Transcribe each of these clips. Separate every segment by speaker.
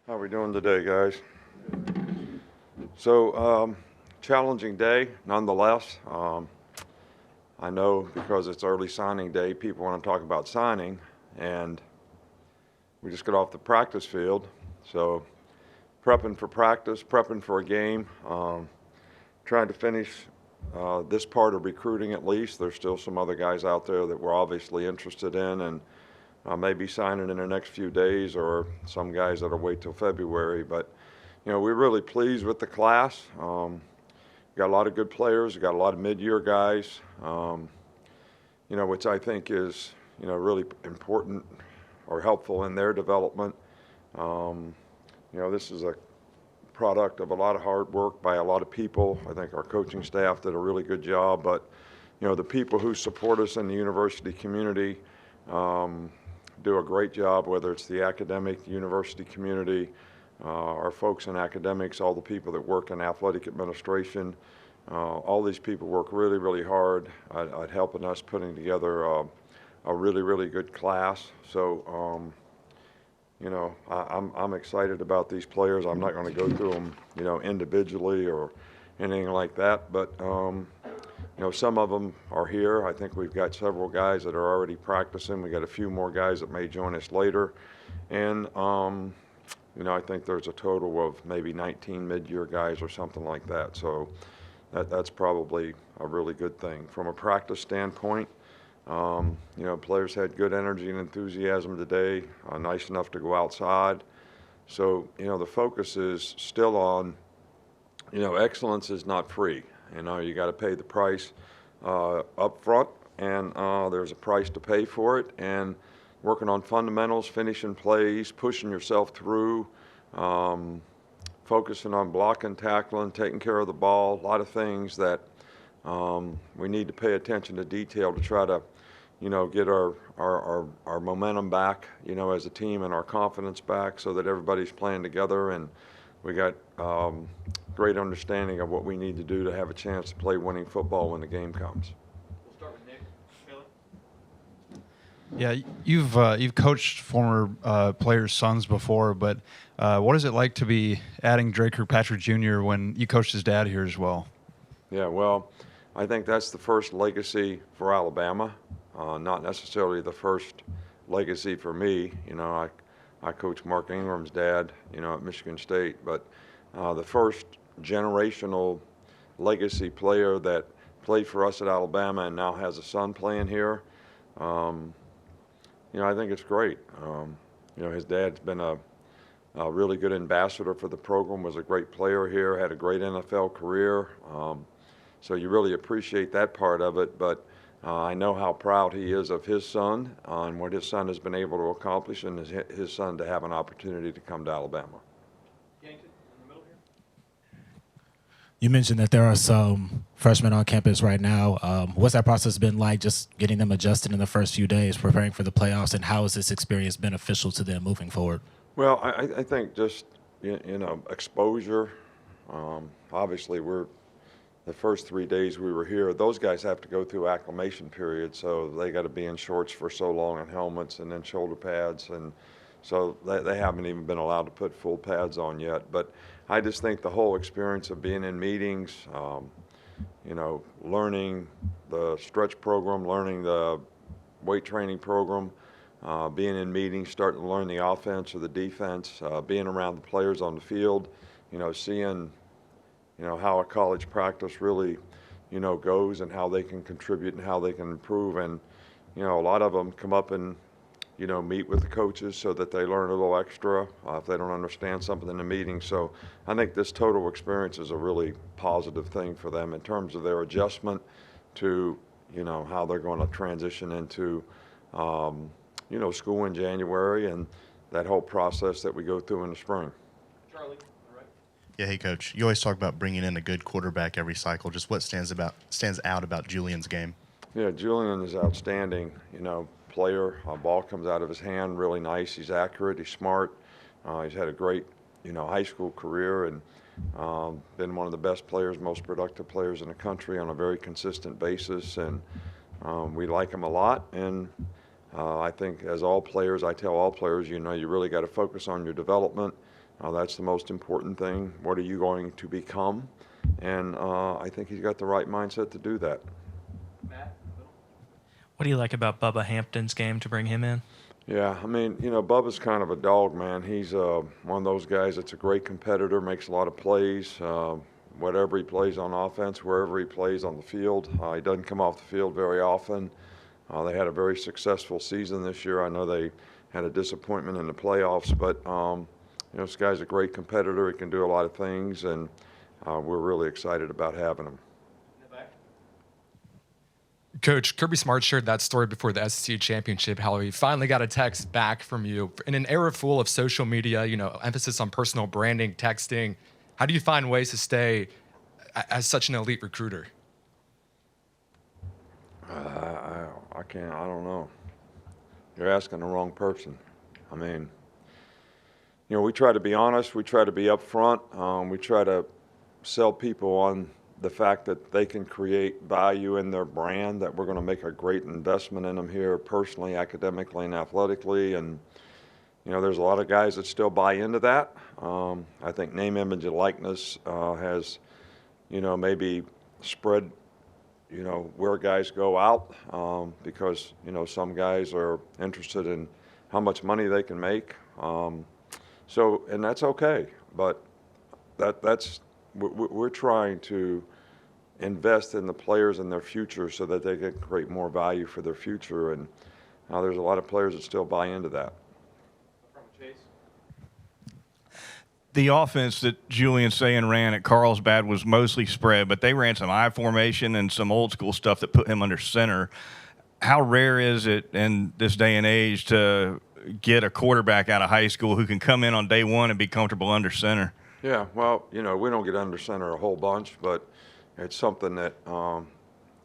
Speaker 1: How are we doing today, guys? So, challenging day, nonetheless. I know because it's early signing day, people want to talk about signing, and we just got off the practice field. So, prepping for practice, prepping for a game, trying to finish this part of recruiting at least. There's still some other guys out there that we're obviously interested in, and maybe signing in the next few days, or some guys that'll wait till February. But we're really pleased with the class. Got a lot of good players. Got a lot of mid-year guys. Which I think is really important or helpful in their development. This is a product of a lot of hard work by a lot of people. I think our coaching staff did a really good job, but the people who support us in the university community do a great job, whether it's the academic university community, our folks in academics, all the people that work in athletic administration. All these people work really, really hard at helping us putting together a really, really good class. So, I'm excited about these players. I'm not going to go through them, individually or anything like that, but some of them are here. I think we've got several guys that are already practicing. We got a few more guys that may join us later, and I think there's a total of maybe 19 mid-year guys or something like that. So that's probably a really good thing from a practice standpoint. Players had good energy and enthusiasm today, nice enough to go outside. So, the focus is still on, excellence is not free. You got to pay the price up front, and there's a price to pay for it. And working on fundamentals, finishing plays, pushing yourself through, focusing on blocking, tackling, taking care of the ball, a lot of things that we need to pay attention to detail to try to, get our momentum back, as a team, and our confidence back, so that everybody's playing together and we got great understanding of what we need to do to have a chance to play winning football when the game comes.
Speaker 2: We'll start with Nick.
Speaker 3: Yeah, you've coached former players' sons before, but what is it like to be adding Drake Kirkpatrick Jr. when you coached his dad here as well?
Speaker 1: Yeah, well, I think that's the first legacy for Alabama, not necessarily the first legacy for me. I coached Mark Ingram's dad, at Michigan State, but the first generational legacy player that played for us at Alabama and now has a son playing here. I think it's great. His dad's been a really good ambassador for the program, was a great player here, had a great NFL career. So you really appreciate that part of it. But I know how proud he is of his son and what his son has been able to accomplish, and his son to have an opportunity to come to Alabama.
Speaker 2: Yankton in the middle here.
Speaker 4: You mentioned that there are some freshmen on campus right now. What's that process been like, just getting them adjusted in the first few days, preparing for the playoffs, and how has this experience beneficial to them moving forward?
Speaker 1: Well, I think just, exposure. Obviously, the first 3 days we were here, those guys have to go through acclimation period, so they got to be in shorts for so long and helmets and then shoulder pads, and so they haven't even been allowed to put full pads on yet. But I just think the whole experience of being in meetings, learning the stretch program, learning the weight training program, being in meetings, starting to learn the offense or the defense, being around the players on the field, seeing how a college practice really, goes and how they can contribute and how they can improve. And, a lot of them come up and, meet with the coaches so that they learn a little extra if they don't understand something in the meeting. So I think this total experience is a really positive thing for them in terms of their adjustment to, how they're going to transition into, school in January and that whole process that we go through in the spring.
Speaker 2: Charlie, all right.
Speaker 5: Yeah, hey, Coach. You always talk about bringing in a good quarterback every cycle. Just what stands out about Julian's game?
Speaker 1: Yeah, Julian is outstanding, player. Ball comes out of his hand really nice. He's accurate. He's smart. He's had a great, high school career and been one of the best players, most productive players in the country on a very consistent basis. And we like him a lot. And I think as all players, I tell all players, you really got to focus on your development. That's the most important thing. What are you going to become? And I think he's got the right mindset to do that.
Speaker 2: Matt, in the middle.
Speaker 6: What do you like about Bubba Hampton's game to bring him in?
Speaker 1: Yeah, I mean, Bubba's kind of a dog, man. He's one of those guys that's a great competitor, makes a lot of plays. Whatever he plays on offense, wherever he plays on the field. He doesn't come off the field very often. They had a very successful season this year. I know they had a disappointment in the playoffs, but this guy's a great competitor. He can do a lot of things, and we're really excited about having him.
Speaker 2: In the back.
Speaker 7: Coach, Kirby Smart shared that story before the SEC championship, how he finally got a text back from you. In an era full of social media, emphasis on personal branding, texting, how do you find ways to stay as such an elite recruiter?
Speaker 1: I can't. I don't know. You're asking the wrong person. I mean, we try to be honest. We try to be upfront. We try to sell people on the fact that they can create value in their brand, that we're going to make a great investment in them here personally, academically, and athletically. And, there's a lot of guys that still buy into that. I think name, image, and likeness has, maybe spread where guys go out because, some guys are interested in how much money they can make. And that's okay. But we're trying to invest in the players and their future so that they can create more value for their future. And there's a lot of players that still buy into that.
Speaker 2: From Chase.
Speaker 8: The offense that Julian Sayin ran at Carlsbad was mostly spread, but they ran some I formation and some old school stuff that put him under center. How rare is it in this day and age to get a quarterback out of high school who can come in on day one and be comfortable under center?
Speaker 1: Yeah, well, we don't get under center a whole bunch, but it's something that,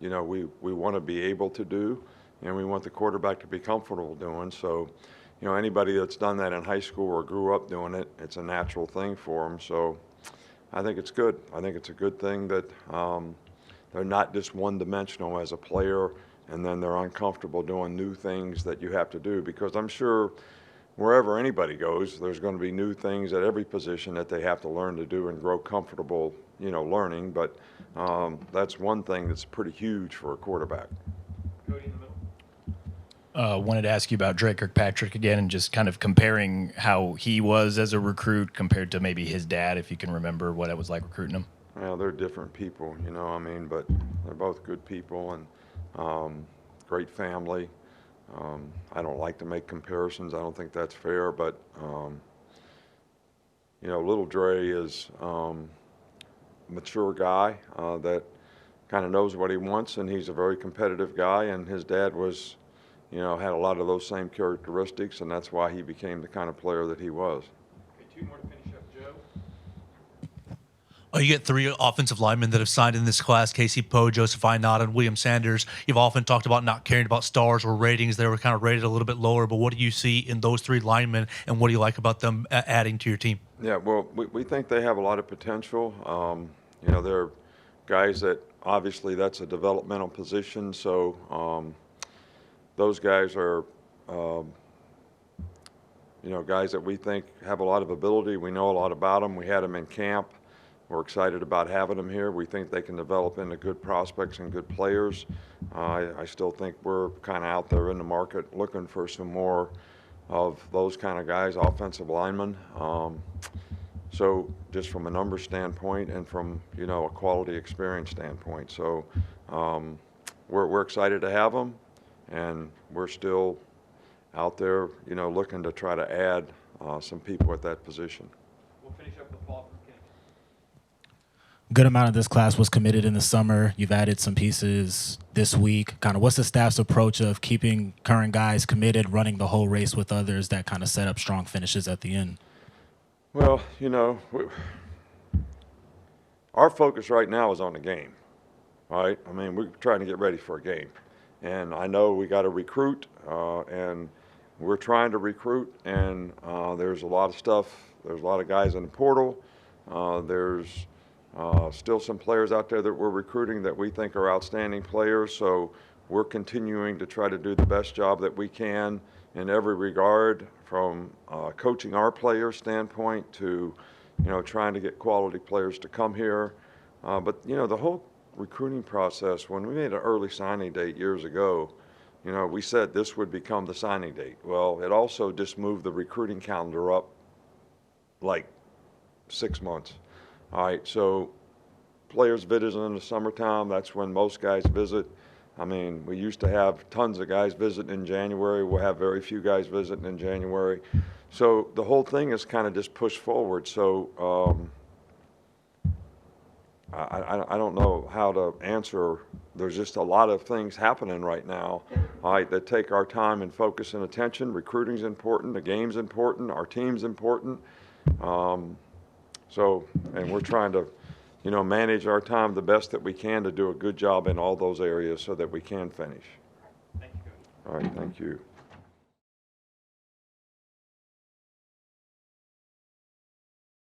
Speaker 1: we want to be able to do, and we want the quarterback to be comfortable doing. So, anybody that's done that in high school or grew up doing it, it's a natural thing for them. So I think it's good. I think it's a good thing that they're not just one-dimensional as a player, and then they're uncomfortable doing new things that you have to do, because I'm sure wherever anybody goes, there's going to be new things at every position that they have to learn to do and grow comfortable, learning. But that's one thing that's pretty huge for a quarterback.
Speaker 2: Cody in the middle.
Speaker 9: Wanted to ask you about Drake Kirkpatrick again, and just kind of comparing how he was as a recruit compared to maybe his dad, if you can remember what it was like recruiting him.
Speaker 1: Well, they're different people, but they're both good people and great family. I don't like to make comparisons. I don't think that's fair, but little Dre is a mature guy that kind of knows what he wants, and he's a very competitive guy, and his dad was had a lot of those same characteristics, and that's why he became the kind of player that he was.
Speaker 2: Okay, two more to finish up. Joe.
Speaker 10: You get three offensive linemen that have signed in this class: Casey Poe, Joseph Inada, and William Sanders. You've often talked about not caring about stars or ratings. They were kind of rated a little bit lower, but what do you see in those three linemen, and what do you like about them adding to your team?
Speaker 1: Yeah, well, we think they have a lot of potential. They're guys that obviously that's a developmental position, so those guys are, guys that we think have a lot of ability. We know a lot about them. We had them in camp. We're excited about having them here. We think they can develop into good prospects and good players. I still think we're kind of out there in the market looking for some more of those kind of guys, offensive linemen. So just from a numbers standpoint and from, a quality experience standpoint. So we're excited to have them. And we're still out there, looking to try to add some people at that position.
Speaker 2: We'll finish up with Paul from Kennedy.
Speaker 4: Good amount of this class was committed in the summer. You've added some pieces this week. Kind of what's the staff's approach of keeping current guys committed, running the whole race with others that kind of set up strong finishes at the end?
Speaker 1: Well, our focus right now is on the game, right? I mean, we're trying to get ready for a game. And I know we got to recruit, and we're trying to recruit, and there's a lot of stuff. There's a lot of guys in the portal. There's still some players out there that we're recruiting that we think are outstanding players. So we're continuing to try to do the best job that we can in every regard, from coaching our players standpoint to, trying to get quality players to come here. But, the whole recruiting process, when we made an early signing date years ago, we said this would become the signing date. Well, it also just moved the recruiting calendar up like 6 months. All right, so players visit in the summertime. That's when most guys visit. I mean, we used to have tons of guys visiting in January. We'll have very few guys visiting in January. So the whole thing is kind of just pushed forward. So I don't know how to answer. There's just a lot of things happening right now, all right, that take our time and focus and attention. Recruiting's important. The game's important. Our team's important. And we're trying to, manage our time the best that we can to do a good job in all those areas so that we can finish.
Speaker 2: Thank you, Coach.
Speaker 1: All right, thank you.